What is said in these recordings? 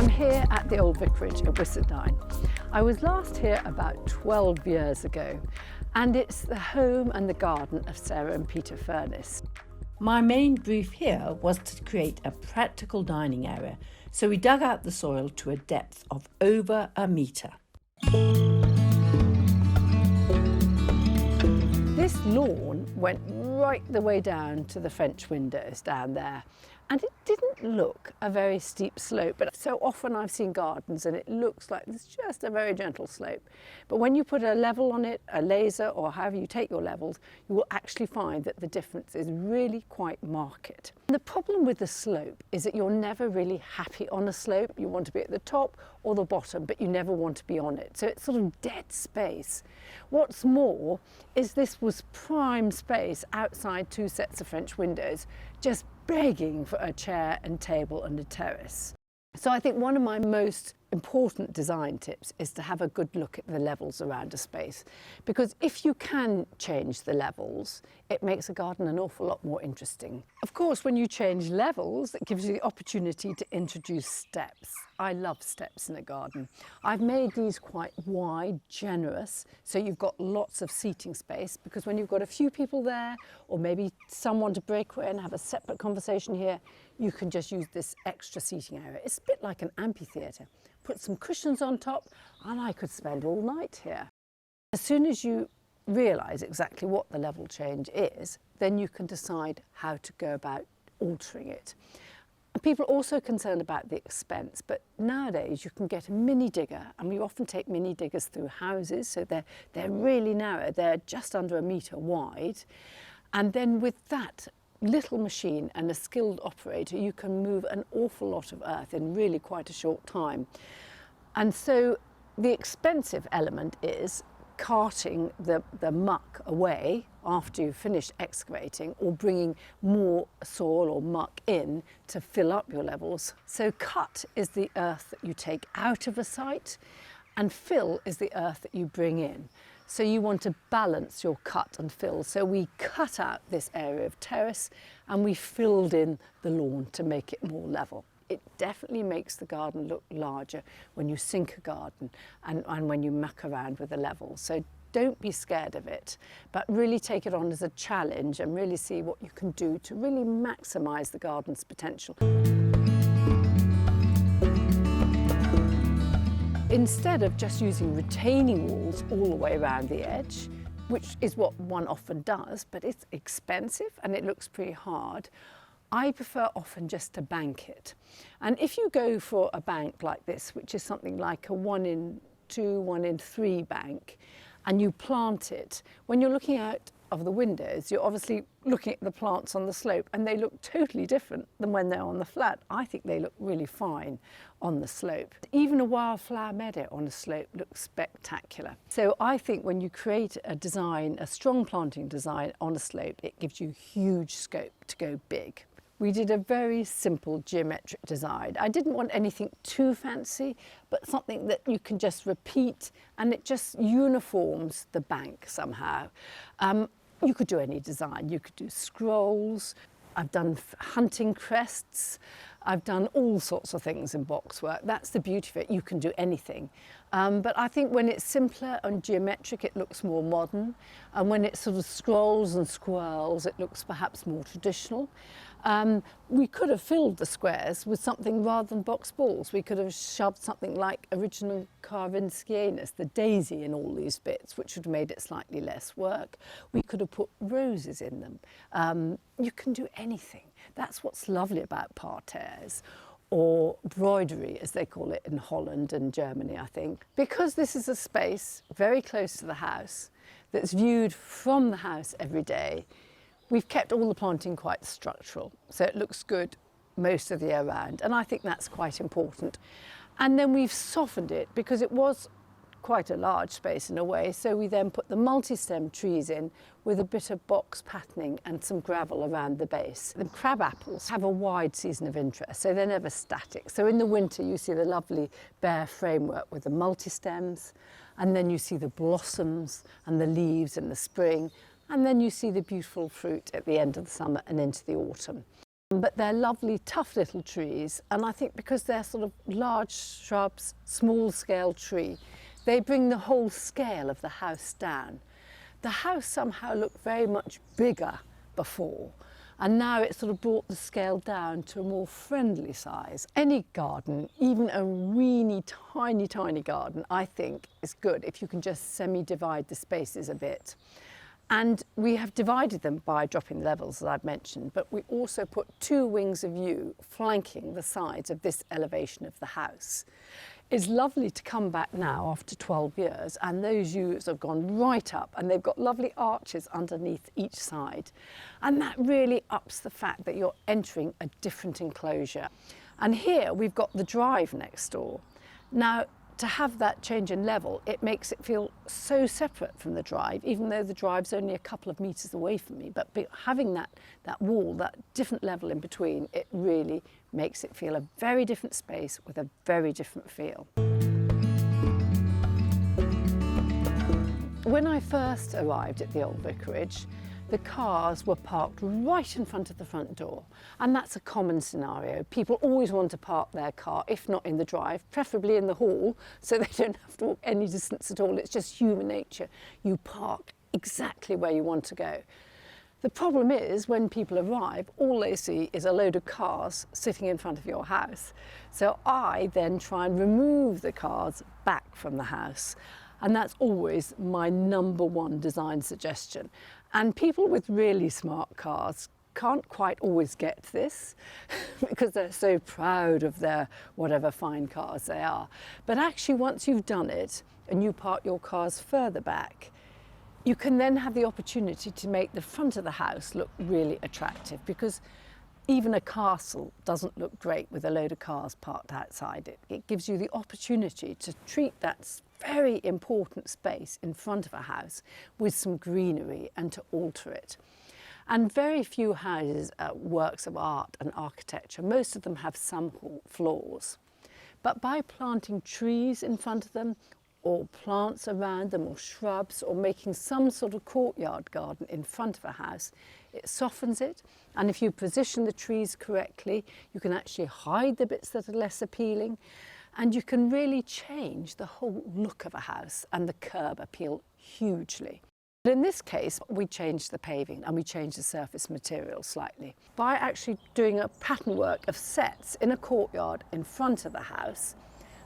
I'm here at the old Vicarage at Whistledown. I was last here about 12 years ago, and it's the home and the garden of Sarah and Peter Furness. My main brief here was to create a practical dining area, so we dug out the soil to a depth of over a metre. This lawn went right the way down to the French windows down there, and it didn't look a very steep slope, but so often I've seen gardens and it looks like it's just a very gentle slope. But when you put a level on it, a laser, or however you take your levels, you will actually find that the difference is really quite marked. And the problem with the slope is that you're never really happy on a slope. You want to be at the top or the bottom, but you never want to be on it. So it's sort of dead space. What's more is this was prime space outside two sets of French windows, just begging for a chair and table and a terrace. So I think one of my most important design tips is to have a good look at the levels around a space, because if you can change the levels, it makes a garden an awful lot more interesting. Of course, when you change levels, it gives you the opportunity to introduce steps. I love steps in a garden. I've made these quite wide, generous, so you've got lots of seating space, because when you've got a few people there, or maybe someone to break away and have a separate conversation here, you can just use this extra seating area. It's a bit like an amphitheatre. Put some cushions on top, and I could spend all night here. As soon as you realise exactly what the level change is, then you can decide how to go about altering it. And people are also concerned about the expense, but nowadays you can get a mini digger, and we often take mini diggers through houses, so they're really narrow, they're just under a metre wide, and then with that little machine and a skilled operator, you can move an awful lot of earth in really quite a short time. And so the expensive element is carting the muck away after you've finished excavating, or bringing more soil or muck in to fill up your levels. So cut is the earth that you take out of a site, and fill is the earth that you bring in. So you want to balance your cut and fill. So we cut out this area of terrace and we filled in the lawn to make it more level. It definitely makes the garden look larger when you sink a garden and when you muck around with the levels. So don't be scared of it, but really take it on as a challenge and really see what you can do to really maximise the garden's potential. Instead of just using retaining walls all the way around the edge, which is what one often does, but it's expensive and it looks pretty hard, I prefer often just to bank it. And if you go for a bank like this, which is something like a 1-in-2, 1-in-3 bank, and you plant it, when you're looking out of the windows, you're obviously looking at the plants on the slope, and they look totally different than when they're on the flat. I think they look really fine on the slope. Even a wildflower meadow on a slope looks spectacular. So I think when you create a design, a strong planting design on a slope, it gives you huge scope to go big. We did a very simple geometric design. I didn't want anything too fancy, but something that you can just repeat, and it just uniforms the bank somehow. You could do any design. You could do scrolls. I've done hunting crests. I've done all sorts of things in boxwork. That's the beauty of it. You can do anything. But I think when it's simpler and geometric, it looks more modern. And when it's sort of scrolls and squirrels, it looks perhaps more traditional. We could have filled the squares with something rather than box balls. We could have shoved something like original Carvinskianus, the daisy, in all these bits, which would have made it slightly less work. We could have put roses in them. You can do anything. That's what's lovely about parterres, or broidery, as they call it in Holland and Germany, I think. Because this is a space very close to the house, that's viewed from the house every day, we've kept all the planting quite structural, so it looks good most of the year round, and I think that's quite important. And then we've softened it, because it was quite a large space in a way, so we then put the multi-stem trees in with a bit of box patterning and some gravel around the base. The crab apples have a wide season of interest, so they're never static. So in the winter you see the lovely bare framework with the multi-stems, and then you see the blossoms and the leaves in the spring, and then you see the beautiful fruit at the end of the summer and into the autumn. But they're lovely, tough little trees, and I think because they're sort of large shrubs, small scale tree, they bring the whole scale of the house down. The house somehow looked very much bigger before, and now it's sort of brought the scale down to a more friendly size. Any garden, even a really tiny, tiny garden, I think is good if you can just semi-divide the spaces a bit. And we have divided them by dropping the levels, as I've mentioned, but we also put 2 wings of yew flanking the sides of this elevation of the house. It's lovely to come back now after 12 years, and those yews have gone right up, and they've got lovely arches underneath each side. And that really ups the fact that you're entering a different enclosure. And here we've got the drive next door. Now, to have that change in level, it makes it feel so separate from the drive, even though the drive's only a couple of metres away from me. But having that wall, that different level in between, it really makes it feel a very different space with a very different feel. When I first arrived at the old vicarage, the cars were parked right in front of the front door, and that's a common scenario. People always want to park their car, if not in the drive, preferably in the hall, so they don't have to walk any distance at all. It's just human nature. You park exactly where you want to go. The problem is when people arrive, all they see is a load of cars sitting in front of your house. So I then try and remove the cars back from the house. And that's always my number 1 design suggestion. And people with really smart cars can't quite always get this because they're so proud of their whatever fine cars they are. But actually, once you've done it and you park your cars further back, you can then have the opportunity to make the front of the house look really attractive, because even a castle doesn't look great with a load of cars parked outside it. It gives you the opportunity to treat that very important space in front of a house with some greenery and to alter it. And very few houses are works of art and architecture. Most of them have some flaws. But by planting trees in front of them, or plants around them, or shrubs, or making some sort of courtyard garden in front of a house, it softens it. And if you position the trees correctly, you can actually hide the bits that are less appealing, and you can really change the whole look of a house, and the curb appeal hugely. But in this case, we changed the paving and we changed the surface material slightly by actually doing a pattern work of sets in a courtyard in front of the house,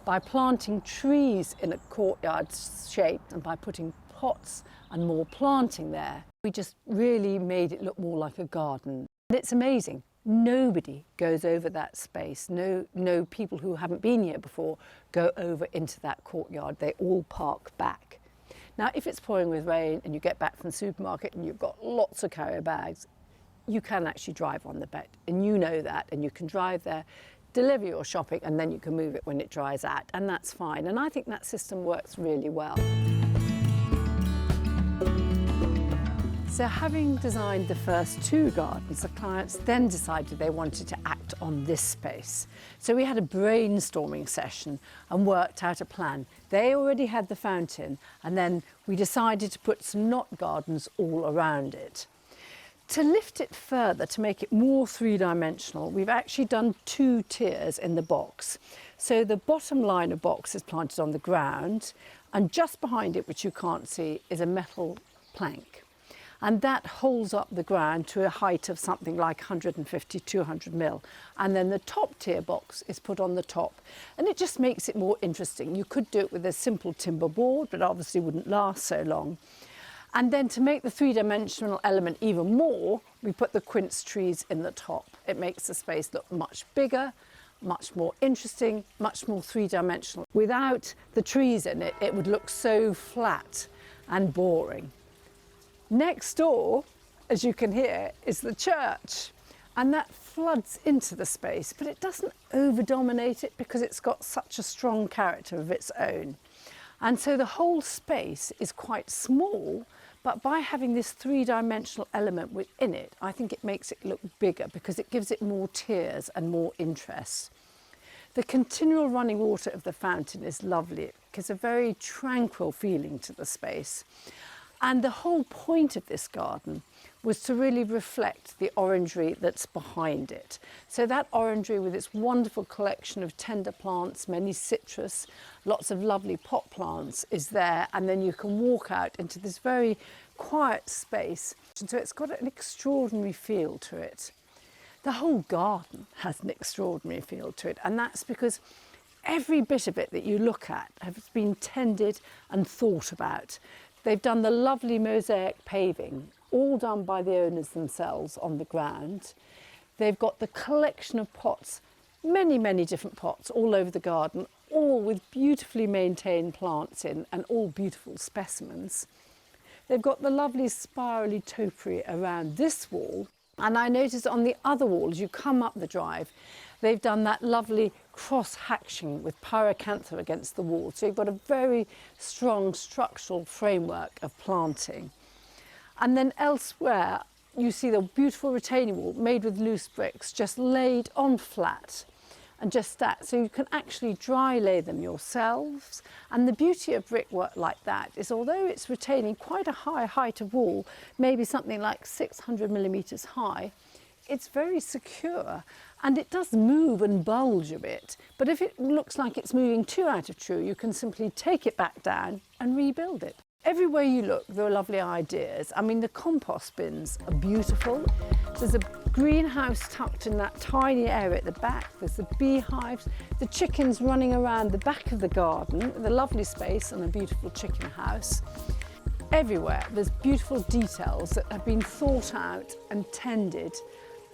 by planting trees in a courtyard shape, and by putting pots and more planting there. We just really made it look more like a garden. And it's amazing. Nobody goes over that space. No people who haven't been here before go over into that courtyard. They all park back. Now, if it's pouring with rain and you get back from the supermarket and you've got lots of carrier bags, you can actually drive on the bed, and you know that, and you can drive there, deliver your shopping, and then you can move it when it dries out, and that's fine. And I think that system works really well. So having designed the first 2 gardens, the clients then decided they wanted to act on this space. So we had a brainstorming session and worked out a plan. They already had the fountain, and then we decided to put some knot gardens all around it. To lift it further, to make it more 3-dimensional, we've actually done 2 tiers in the box. So the bottom line of box is planted on the ground, and just behind it, which you can't see, is a metal plank. And that holds up the ground to a height of something like 150, 200 mil. And then the top tier box is put on the top. And it just makes it more interesting. You could do it with a simple timber board, but obviously wouldn't last so long. And then to make the 3-dimensional element even more, we put the quince trees in the top. It makes the space look much bigger, much more interesting, much more 3-dimensional. Without the trees in it, it would look so flat and boring. Next door, as you can hear, is the church, and that floods into the space, but it doesn't over-dominate it because it's got such a strong character of its own. And so the whole space is quite small, but by having this 3-dimensional element within it, I think it makes it look bigger because it gives it more tiers and more interest. The continual running water of the fountain is lovely. It gives a very tranquil feeling to the space. And the whole point of this garden was to really reflect the orangery that's behind it. So that orangery with its wonderful collection of tender plants, many citrus, lots of lovely pot plants is there, and then you can walk out into this very quiet space. So it's got an extraordinary feel to it. The whole garden has an extraordinary feel to it, and that's because every bit of it that you look at has been tended and thought about. They've done the lovely mosaic paving, all done by the owners themselves on the ground. They've got the collection of pots, many, many different pots all over the garden, all with beautifully maintained plants in and all beautiful specimens. They've got the lovely spirally topiary around this wall. And I noticed on the other wall, as you come up the drive, they've done that lovely cross-hatching with pyracantha against the wall. So you've got a very strong structural framework of planting. And then elsewhere, you see the beautiful retaining wall made with loose bricks, just laid on flat and just stacked. So you can actually dry lay them yourselves. And the beauty of brickwork like that is, although it's retaining quite a high height of wall, maybe something like 600 millimetres high, it's very secure, and it does move and bulge a bit. But if it looks like it's moving too out of true, you can simply take it back down and rebuild it. Everywhere you look, there are lovely ideas. I mean, the compost bins are beautiful. There's a greenhouse tucked in that tiny area at the back. There's the beehives, the chickens running around the back of the garden, the lovely space and a beautiful chicken house. Everywhere, there's beautiful details that have been thought out and tended,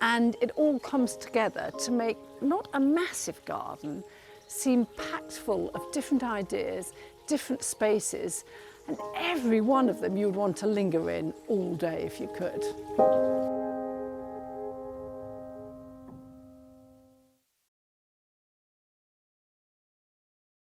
and it all comes together to make not a massive garden seem packed full of different ideas, different spaces, and every one of them you'd want to linger in all day if you could.